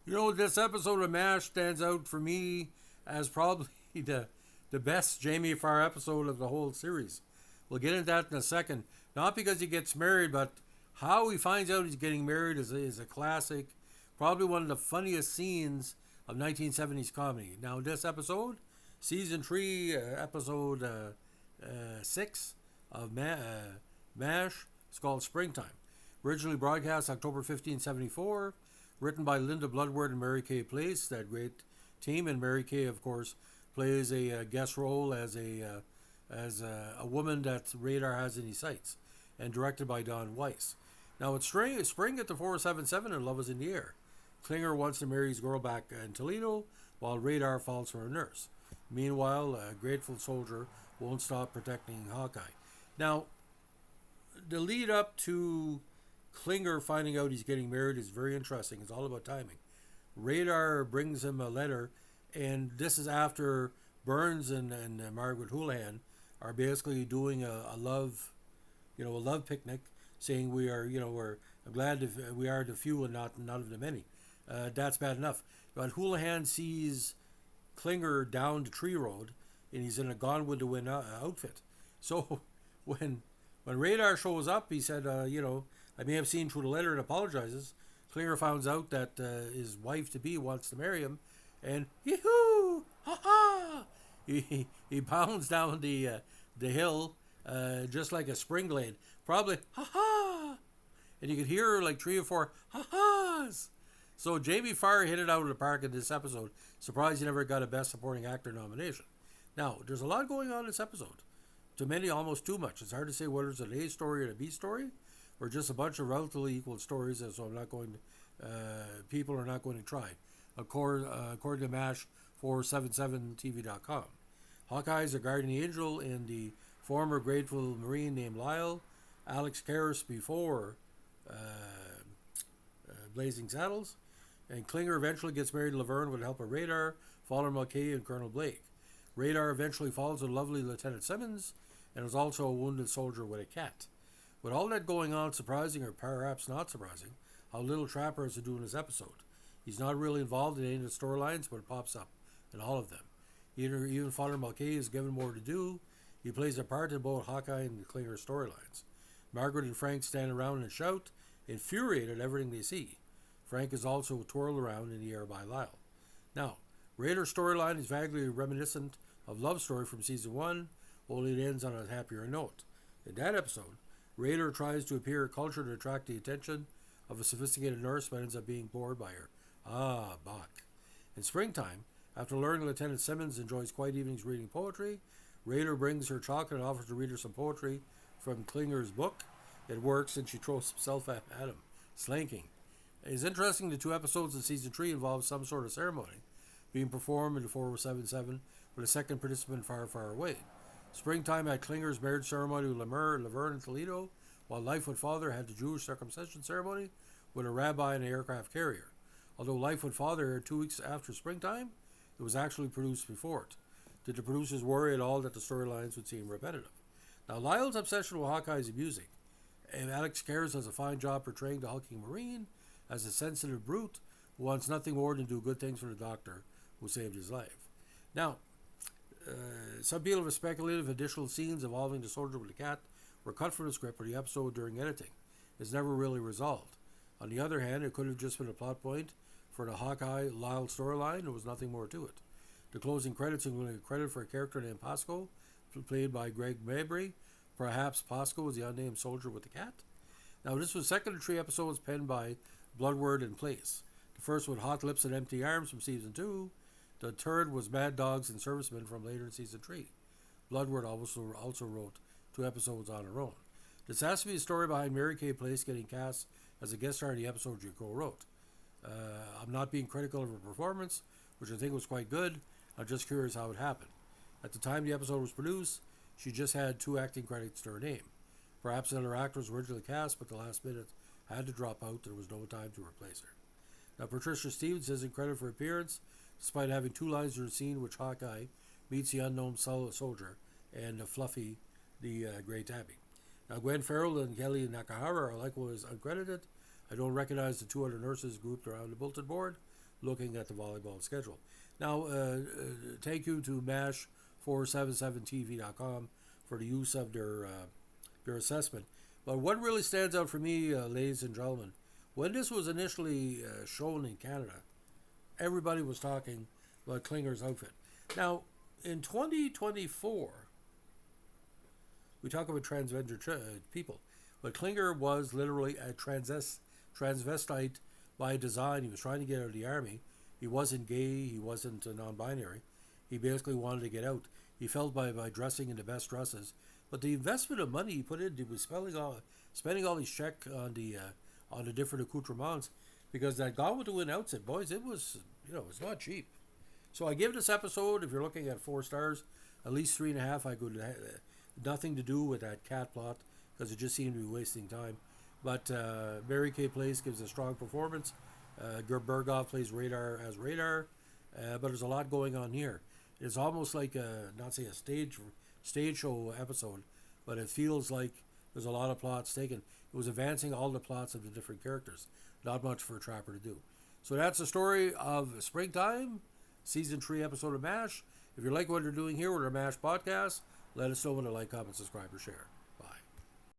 You know, this episode of MASH stands out for me as probably the best Jamie Farr episode of the whole series. We'll get into that in a second. Not because he gets married, but how he finds out he's getting married is a classic. Probably one of the funniest scenes of 1970s comedy. Now, this episode, season 3, episode 6 of MASH, is called Springtime. Originally broadcast October 15, 1974. Written by Linda Bloodworth and Mary Kay Place, that great team. And Mary Kay, of course, plays a guest role as a woman that Radar has in his sights. And directed by Don Weiss. Now, it's spring at the 477 and love is in the air. Klinger wants to marry his girl back in Toledo, while Radar falls for a nurse. Meanwhile, a grateful soldier won't stop protecting Hawkeye. Now, the lead up to Klinger finding out he's getting married is very interesting. It's all about timing. Radar brings him a letter, and this is after Burns and Margaret Houlihan are basically doing a love, a love picnic, saying we are, we're glad we are the few and not of the many. That's bad enough. But Houlihan sees Klinger down the tree road, and he's in a Gone with the Wind outfit. So when Radar shows up, he said, I may have seen through the letter and apologizes. Klinger finds out that his wife-to-be wants to marry him, and yee-hoo, ha-ha! He bounds down the hill just like a spring glade. Probably, ha-ha! And you could hear like 3 or 4 ha-has. So Jamie Farr hit it out of the park in this episode. Surprised he never got a Best Supporting Actor nomination. Now, there's a lot going on in this episode. To many, almost too much. It's hard to say whether it's an A story or a B story, or just a bunch of relatively equal stories, so I'm not going to, people are not going to try. According to MASH477TV.com. Hawkeye is a guardian angel in the former grateful Marine named Lyle. Alex Karras before Blazing Saddles. And Klinger eventually gets married to Laverne with the help of Radar, Father Mulcahy, and Colonel Blake. Radar eventually falls in lovely Lieutenant Simmons, and is also a wounded soldier with a cat. With all that going on, surprising or perhaps not surprising, how little Trapper has to do in this episode. He's not really involved in any of the storylines, but it pops up in all of them. Even Father Mulcahy is given more to do. He plays a part in both Hawkeye and the Klinger storylines. Margaret and Frank stand around and shout, infuriated at everything they see. Frank is also twirled around in the air by Lyle. Now, Raider's storyline is vaguely reminiscent of Love Story from season 1, only it ends on a happier note. In that episode, Raider tries to appear cultured to attract the attention of a sophisticated nurse, but ends up being bored by her. Ah, Bach. In Springtime, after learning Lieutenant Simmons enjoys quiet evenings reading poetry, Raider brings her chocolate and offers to read her some poetry from Klinger's book. It works, and she throws herself at him, slanking. It's interesting the 2 episodes in season 3 involve some sort of ceremony being performed in the 477 with a second participant far, far away. Springtime had Klinger's marriage ceremony with Laverne in Toledo, while Lightfoot Father had the Jewish circumcision ceremony with a rabbi and an aircraft carrier. Although Lightfoot Father aired 2 weeks after Springtime, it was actually produced before it. Did the producers worry at all that the storylines would seem repetitive? Now, Lyle's obsession with Hawkeye is amusing, and Alex Karras does a fine job portraying the hulking Marine as a sensitive brute who wants nothing more than do good things for the doctor who saved his life. Now, some people have speculated if additional scenes involving the soldier with the cat were cut from the script or the episode during editing. It's never really resolved. On the other hand, it could have just been a plot point for the Hawkeye-Lyle storyline. There was nothing more to it. The closing credits include a credit for a character named Pasco, played by Greg Mabry. Perhaps Pasco was the unnamed soldier with the cat. Now, this was the second of 3 episodes penned by Bloodworth and Place. The first was Hot Lips and Empty Arms from season 2. The third was Mad Dogs and Servicemen from later in season 3. Bloodworth also wrote 2 episodes on her own. This has to be a story behind Mary Kay Place getting cast as a guest star in the episode she co-wrote. I'm not being critical of her performance, which I think was quite good. I'm just curious how it happened. At the time the episode was produced, she just had 2 acting credits to her name. Perhaps another actor was originally cast, but the last minute had to drop out. There was no time to replace her. Now, Patricia Stevens isn't credited for appearance, despite having 2 lines in the scene which Hawkeye meets the unknown soldier and Fluffy, the Great Tabby. Now, Gwen Farrell and Kelly Nakahara are likewise uncredited. I don't recognize the 2 other nurses grouped around the bulletin board, looking at the volleyball schedule. Now, thank you to MASH477TV.com for the use of their assessment. But what really stands out for me, ladies and gentlemen, when this was initially shown in Canada, everybody was talking about Klinger's outfit. Now, in 2024, we talk about transgender people, but Klinger was literally a transvestite by design. He was trying to get out of the army. He wasn't gay. He wasn't non-binary. He basically wanted to get out. He felt by dressing in the best dresses. But the investment of money he put in, he was spending all these check on the different accoutrements, because that Gone with the Wind outfit, boys, it was, it's not cheap. So I give this episode, if you're looking at 4 stars, at least 3.5. I could nothing to do with that cat plot, because it just seemed to be wasting time. But Mary Kay Place gives a strong performance. Berghoff plays Radar as Radar, but there's a lot going on here. It's almost like not say a stage show episode, but it feels like there's a lot of plots taken. It was advancing all the plots of the different characters. Not much for a Trapper to do. So that's the story of Springtime, Season 3 episode of MASH. If you like what they're doing here with our MASH podcast, let us know when to like, comment, subscribe, or share.